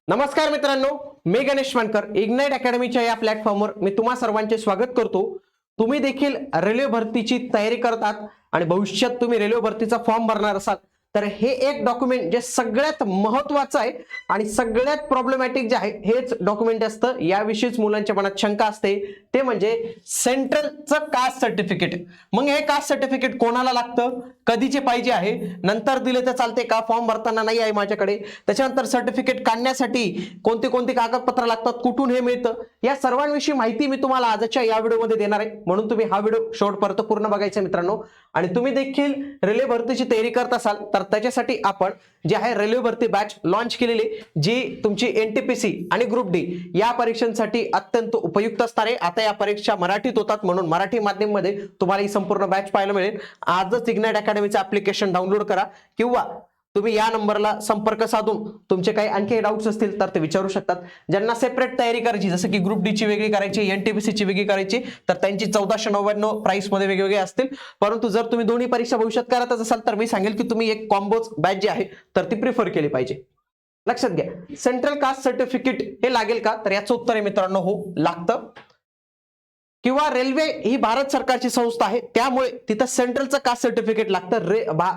नमस्कार मित्रांनो, मी गणेश मानकर. इग्नाइट अकॅडमीच्या या प्लॅटफॉर्मवर मी तुम्हा सर्वांचे स्वागत करतो. तुम्ही देखील रेल्वे भरतीची तयारी करतात आणि भविष्यात तुम्ही रेल्वे भरतीचा फॉर्म भरणार असाल तर हे एक डॉक्युमेंट जे सगळ्यात महत्त्वाचं आहे आणि सगळ्यात प्रॉब्लेमॅटिक जे आहे हेच डॉक्युमेंट असतं. याविषयीच मुलांच्या मनात शंका असते, ते म्हणजे सेंट्रलचं कास्ट सर्टिफिकेट. मग हे कास्ट सर्टिफिकेट कोणाला लागतं, कधीचे पाहिजे आहे, नंतर दिले तर चालते का, फॉर्म भरताना नाही आहे माझ्याकडे, त्याच्यानंतर सर्टिफिकेट काढण्यासाठी कोणते कोणते कागदपत्र लागतात, कुठून हे मिळतं, या सर्वांविषयी माहिती मी तुम्हाला आजच्या या व्हिडिओमध्ये देणार आहे. म्हणून तुम्ही हा व्हिडिओ शेवटपर्यंत पूर्ण बघायचा मित्रांनो. आणि तुम्ही देखील रेल्वे भरतीची तयारी करत असाल तर त्याच्यासाठी आपण जे आहे रेल्वे भरती बॅच लॉन्च केलेली, जी तुमची एनटीपीसी आणि ग्रुप डी या परीक्षांसाठी अत्यंत उपयुक्त असणार आहे. आता या परीक्षा मराठीत होतात म्हणून मराठी माध्यमामध्ये तुम्हाला ही संपूर्ण बॅच पाहायला मिळेल. आजच इग्नाइट अकॅडमीचं ऍप्लिकेशन डाउनलोड करा किंवा तुम्ही या नंबरला संपर्क साधून तुमचे काही आणखी डाऊट्स असतील तर ते विचारू शकतात. ज्यांना सेपरेट तयारी करायची, जसं की ग्रुप डी ची वेगळी करायची, एनटीपीसी ची वेगळी करायची, तर त्यांची 1499 प्राइस मध्ये वेगवेगळे असतील. परंतु जर तुम्ही दोन्ही परीक्षा भविष्यात करतच असाल तर मी सांगेल की तुम्ही एक कॉम्बोज बॅच जी आहे तर ती प्रिफर केली पाहिजे. लक्षात घ्या, सेंट्रल कास्ट सर्टिफिकेट हे लागेल का, तर याचं उत्तर आहे मित्रांनो, हो लागतं. किंवा रेल्वे ही भारत सरकारची संस्था आहे त्यामुळे तिथं सेंट्रलचं कास्ट सर्टिफिकेट लागतं.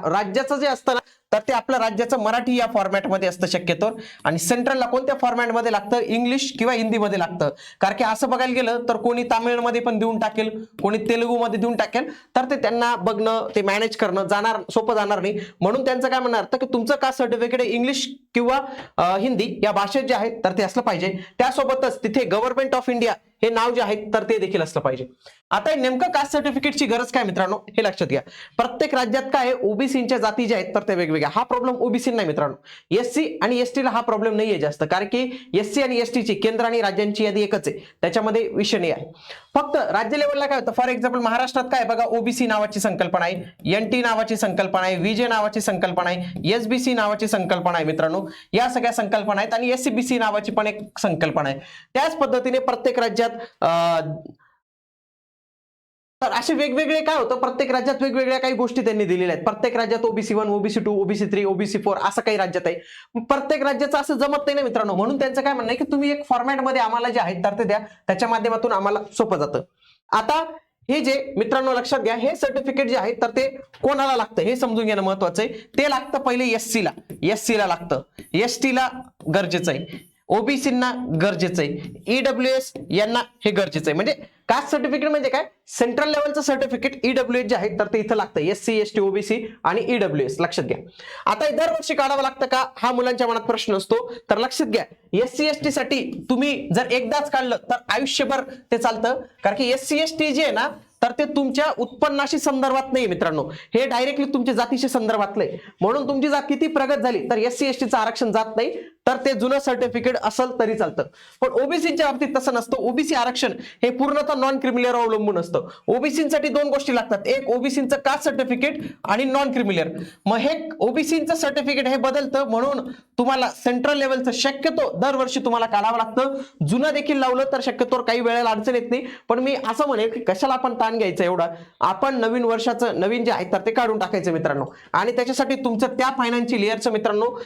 राज्याचं जे असतं ना तर ते आपल्या राज्याचं मराठी या फॉर्मॅटमध्ये असतं शक्यतो, आणि सेंट्रलला कोणत्या फॉर्मॅटमध्ये लागतं, इंग्लिश किंवा हिंदीमध्ये लागतं. कारण की असं बघायला गेलं तर कोणी तामिळमध्ये पण देऊन टाकेल, कोणी तेलुगूमध्ये देऊन टाकेल, तर ते त्यांना बघणं, ते मॅनेज करणं सोपं जाणार नाही. म्हणून त्यांचं काय म्हणणार तर की तुमचं कास्ट सर्टिफिकेट इंग्लिश किंवा हिंदी या भाषेत जे आहे तर ते असलं पाहिजे. त्यासोबतच तिथे गव्हर्नमेंट ऑफ इंडिया हे नाव जे आहे तर ते देखील असलं पाहिजे. आता नेमकं कास्ट सर्टिफिकेटची गरज काय मित्रांनो हे लक्षात घ्या. प्रत्येक राज्यात काय आहे, ओबीसीच्या जाती ज्या आहेत तर त्या वेगवेगळ्या. हा प्रॉब्लेम ओबीसी नाही मित्रांनो, एससी आणि एसटी ला हा प्रॉब्लेम नाहीये जास्त, कारण की एससी आणि एसटी ची केंद्र आणि राज्यांची यादी एकच आहे, त्याच्यामध्ये विषय नाही आहे. फक्त राज्य लेवलला काय होतं, फॉर एक्झाम्पल महाराष्ट्रात काय बघा, ओबीसी नावाची संकल्पना आहे, एनटी नावाची संकल्पना आहे, विजे नावाची संकल्पना आहे, एसबीसी नावाची संकल्पना आहे मित्रांनो. या सगळ्या संकल्पना आहेत आणि एससीबीसी नावाची पण एक संकल्पना आहे. त्याच पद्धतीने प्रत्येक राज्यात तर असे वेगवेगळे काय होतं, प्रत्येक राज्यात वेगवेगळ्या काही गोष्टी त्यांनी दिलेल्या आहेत. प्रत्येक राज्यात ओबीसी 1, ओबीसी 2, ओबीसी 3, ओबीसी 4 असं काही राज्यात आहे. प्रत्येक राज्याचं असं जमत नाही ना मित्रांनो. म्हणून त्यांचं काय म्हणणं आहे की तुम्ही एक फॉर्मॅटमध्ये आम्हाला जे आहे तर ते द्या, त्याच्या माध्यमातून आम्हाला सोपं जातं. आता हे जे मित्रांनो लक्षात घ्या, हे सर्टिफिकेट जे आहे तर ते कोणाला लागतं हे समजून घेणं महत्वाचं आहे. ते लागतं पहिले एससी ला लागतं, एसटी ला गरजेचं आहे, ओबीसींना गरजेचं आहे, ईडब्ल्यूएस यांना हे गरजेचं आहे. म्हणजे कास्ट सर्टिफिकेट म्हणजे काय, सेंट्रल लेवलचं सर्टिफिकेट ईडब्ल्यूएस जे आहे तर ते इथं लागतं, एससी एसटी ओबीसी आणि ईडब्ल्यूएस. लक्षात घ्या. आता दरवर्षी काढावं लागतं का, हा मुलांच्या मनात प्रश्न असतो. तर लक्षात घ्या, एससी एसटी साठी तुम्ही जर एकदाच काढलं तर आयुष्यभर ते चालतं. कारण की एससी एसटी जे आहे ना तर ते तुमच्या उत्पन्नाशी संदर्भात नाही मित्रांनो, हे डायरेक्टली तुमच्या जातीशी संदर्भातलं आहे. म्हणून तुमची जात किती प्रगत झाली तर एससी एसटीचं आरक्षण जात नाही, तर ते जुनं सर्टिफिकेट असेल तरी चालतं. पण ओबीसीच्या बाबतीत तसं नसतं. ओबीसी आरक्षण हे पूर्णतः नॉन क्रिमिलियर अवलंबून असतं. ओबीसीसाठी दोन गोष्टी लागतात, एक ओबीसीचं कास्ट सर्टिफिकेट आणि नॉन क्रिमिलियर. मग हे ओबीसीचं सर्टिफिकेट हे बदलतं, म्हणून तुम्हाला सेंट्रल लेवलचं शक्यतो दरवर्षी तुम्हाला काढावं लागतं. जुनं देखील लावलं तर शक्यतो काही वेळेला अडचण येत नाही. पण मी असं म्हणेल की कशाला आपण ताण घ्यायचं एवढा, आपण नवीन वर्षाचं नवीन जे आहे तर ते काढून टाकायचं मित्रांनो. आणि त्याच्यासाठी तुमचं त्या फायनान्शियल इयरचं मित्रांनो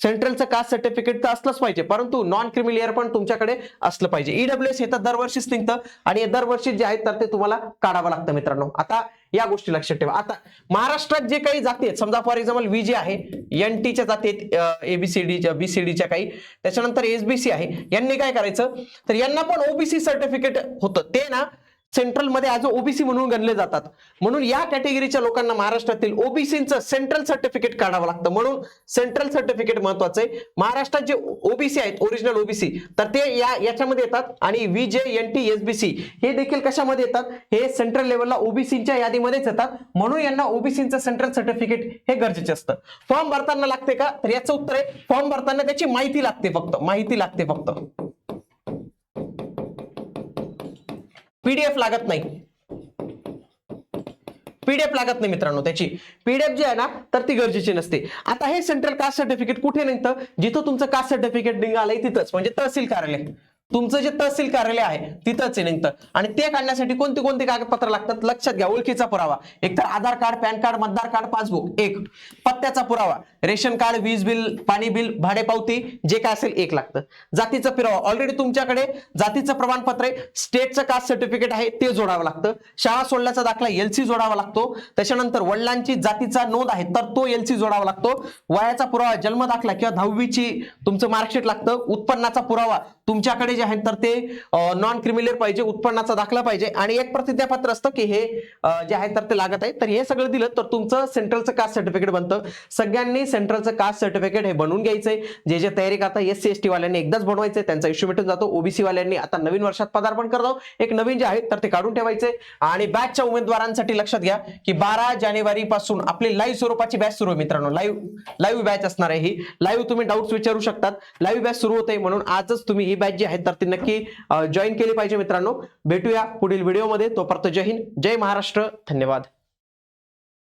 सेंट्रलचं कास्ट सर्टिफिकेट तर असलंच पाहिजे, परंतु नॉन क्रिमिलियर पण तुमच्याकडे असलं पाहिजे. ईडब्ल्यूएस हे तर दरवर्षीच निघतं आणि दरवर्षी जे आहे तर ते तुम्हाला काढावं लागतं मित्रांनो. आता या गोष्टी लक्षात ठेवा. आता महाराष्ट्रात जे काही जाती आहेत, समजा फॉर एक्झाम्पल विजे आहे, एनटीच्या जाती आहेत, एबीसीडीच्या बीसीडीच्या काही, त्याच्यानंतर एसबीसी आहे, यांनी काय करायचं तर यांना पण ओबीसी सर्टिफिकेट होतं, ते ना सेंट्रल मध्ये ऍज ओबीसी म्हणून गणले जातात. म्हणून या कॅटेगरीच्या लोकांना महाराष्ट्रातील ओबीसीचं सेंट्रल सर्टिफिकेट काढावं लागतं. म्हणून सेंट्रल सर्टिफिकेट महत्वाचं आहे. महाराष्ट्रात जे ओबीसी आहेत, ओरिजिनल ओबीसी, तर ते याच्यामध्ये येतात. आणि विजे एनटी एसबीसी हे देखील कशामध्ये येतात, हे सेंट्रल लेवलला ओबीसीच्या यादीमध्येच येतात. म्हणून यांना ओबीसीचं सेंट्रल सर्टिफिकेट हे गरजेचे असतं. फॉर्म भरताना लागते का, तर याचं उत्तर आहे फॉर्म भरताना त्याची माहिती लागते, फक्त माहिती लागते, फक्त पीडीएफ लागत नाही. पीडीएफ लागत नाही मित्रांनो, त्याची पीडीएफ जी आहे ना तर ती गरजेची नसते. आता हे सेंट्रल कास्ट सर्टिफिकेट कुठे निघतं, जिथं तुमचं कास्ट सर्टिफिकेट निघालंय तिथंच, म्हणजे तहसील कार्यालय. तुमचं जे तहसील कार्यालय आहे तिथंच आहे निघतं. आणि ते काढण्यासाठी कोणती कोणती कागदपत्र लागतात लक्षात घ्या. ओळखीचा पुरावा, एकतर आधार कार्ड, पॅन कार्ड, मतदार कार्ड, पासबुक एक, पत्त्याचा पुरावा, रेशन कार्ड, वीज बिल, पाणी बिल, भाडे पावती जे काय असेल एक लागतं. जातीचा पुरावा, ऑलरेडी तुमच्याकडे जातीचं प्रमाणपत्र आहे, स्टेटचं कास्ट सर्टिफिकेट आहे ते जोडावं लागतं. शाळा सोडल्याचा दाखला LC जोडावा लागतो. त्याच्यानंतर वडिलांची जातीचा नोंद आहे तर तो LC जोडावा लागतो. वयाचा पुरावा, जन्म दाखला किंवा 10वीची तुमचं मार्कशीट लागतं. उत्पन्नाचा पुरावा तुमच्याकडे जे आहे तर ते नॉन क्रिमिनल पाहिजे, उत्पन्नाचा दाखला पाहिजे आणि एक प्रतिज्ञापत्र असतं की हे जे आहे तर ते लागत आहे. तर हे सगळं दिलं तर तुमचं सेंट्रलचं कास्ट सर्टिफिकेट बनतं. सगळ्यांनी सेंट्रलचं कास्ट सर्टिफिकेट हे बनवून घ्यायचंय. जे तयारी करता SC ST वाल्यांनी एकदाच बनवायचंय, त्यांचा इश्यू मिटून जातो. OBC वाल्यांनी आता नवीन वर्षात पदार्पण करतो, एक नवीन जे आहे तर ते काढून ठेवायचे. आणि बॅचच्या उमेदवारांसाठी लक्षात घ्या की 12 जानेवारी पासून आपली लाईव्ह स्वरूपाची बॅच सुरू आहे मित्रांनो. लाईव्ह बॅच असणार आहे ही. लाईव्ह तुम्ही डाऊट्स विचारू शकतात. लाईव्ह बॅच सुरू होते म्हणून आजच तुम्ही ही बॅच जी आहे तर ती नक्की जॉईन केली पाहिजे मित्रांनो. भेटूया पुढील व्हिडिओमध्ये. तोपर्यंत जय हिंद, जय महाराष्ट्र, धन्यवाद.